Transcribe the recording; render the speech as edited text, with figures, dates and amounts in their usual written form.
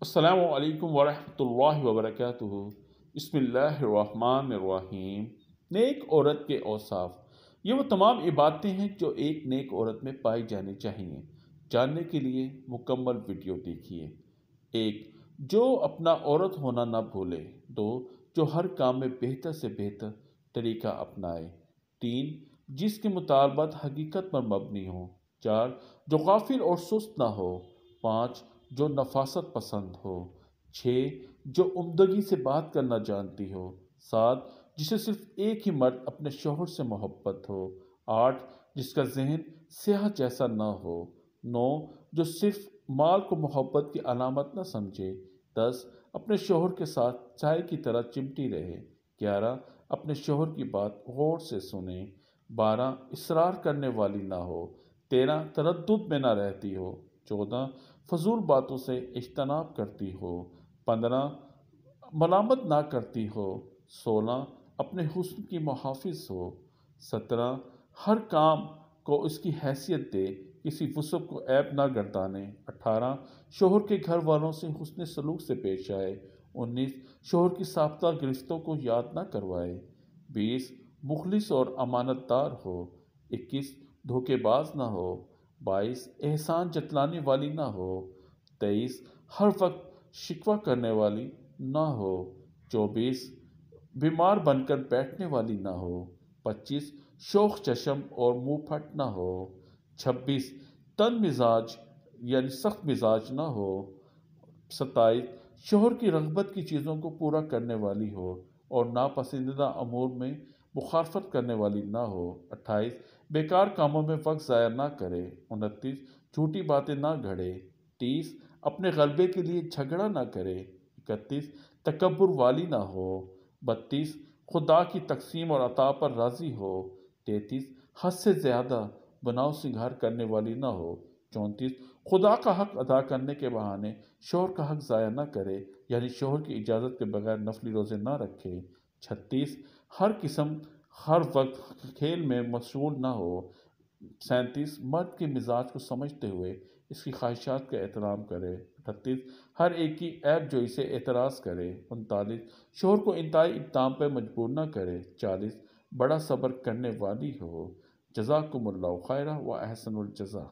السلام علیکم ورحمۃ اللہ وبرکاتہ۔ بسم اللہ الرحمن الرحیم۔ نیک عورت کے اوصاف۔ یہ وہ تمام عبادتیں ہیں جو ایک نیک عورت میں پائی جانی چاہیے۔ جاننے کے لیے مکمل ویڈیو دیکھیے۔ 1، جو اپنا عورت ہونا نہ بھولے۔ 2، جو ہر کام میں بہتر سے بہتر طریقہ اپنائے۔ 3، جس کے مطالبات حقیقت پر مبنی ہوں۔ 4، جو غافل اور سست نہ ہو۔ 5، جو نفاست پسند ہو۔ 6، جو عمدگی سے بات کرنا جانتی ہو۔ 7، جسے صرف ایک ہی مرد اپنے شوہر سے محبت ہو۔ 8، جس کا ذہن سیاہ جیسا نہ ہو۔ 9، جو صرف مال کو محبت کی علامت نہ سمجھے۔ 10، اپنے شوہر کے ساتھ چائے کی طرح چمٹی رہے۔ 11، اپنے شوہر کی بات غور سے سنے۔ 12، اصرار کرنے والی نہ ہو۔ 13، تردد میں نہ رہتی ہو۔ 14، فضول باتوں سے اجتناب کرتی ہو۔ 15، ملامت نہ کرتی ہو۔ 16، اپنے حسن کی محافظ ہو۔ 17، ہر کام کو اس کی حیثیت دے، کسی وصف کو عیب نہ گردانے۔ 18، شوہر کے گھر والوں سے حسن سلوک سے پیش آئے۔ 19، شوہر کی سابقہ گرفتوں کو یاد نہ کروائے۔ 20، مخلص اور امانت دار ہو۔ 21، دھوکے باز نہ ہو۔ 22، احسان جتلانے والی نہ ہو۔ 23، ہر وقت شکوہ کرنے والی نہ ہو۔ 24، بیمار بن کر بیٹھنے والی نہ ہو۔ 25، شوخ چشم اور منہ پھٹ نہ ہو۔ 26، تند مزاج یعنی سخت مزاج نہ ہو۔ 27، شوہر کی رغبت کی چیزوں کو پورا کرنے والی ہو اور ناپسندیدہ امور میں مخالفت کرنے والی نہ ہو۔ 28، بیکار کاموں میں وقت ضائع نہ کرے۔ 29، جھوٹی باتیں نہ گھڑے۔ 30، اپنے غلبے کے لیے جھگڑا نہ کرے۔ 31، تکبر والی نہ ہو۔ 32، خدا کی تقسیم اور عطا پر راضی ہو۔ 33، حد سے زیادہ بناؤ سنگھار کرنے والی نہ ہو۔ 34، خدا کا حق ادا کرنے کے بہانے شوہر کا حق ضائع نہ کرے، یعنی شوہر کی اجازت کے بغیر نفلی روزے نہ رکھے۔ 36، ہر قسم ہر وقت کھیل میں مشغول نہ ہو۔ 37، مرد کے مزاج کو سمجھتے ہوئے اس کی خواہشات کا احترام کرے۔ 38، ہر ایک کی عیب جوئی سے اعتراض کرے۔ 39، شوہر کو انتہائی اقدام پر مجبور نہ کرے۔ 40، بڑا صبر کرنے والی ہو۔ جزاکم اللہ خیرا و احسن الجزا۔